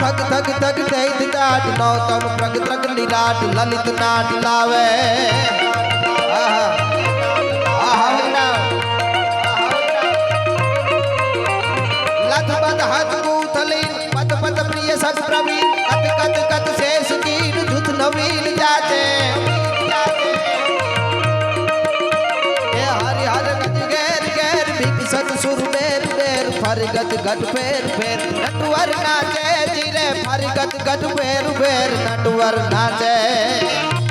थग थग थग दैत डाट नौतम प्रग प्रग निराट ललित नाट लावे आहा आहा लथ बद हथ गूथलीन पद पद प्रिय सब प्रवीण कत कत कत शेष कीन जुत नवीन जाते फरगत गट फेर फेर नटवर नाचे जीरे फरगत गट फेर फेर नटवर नाचे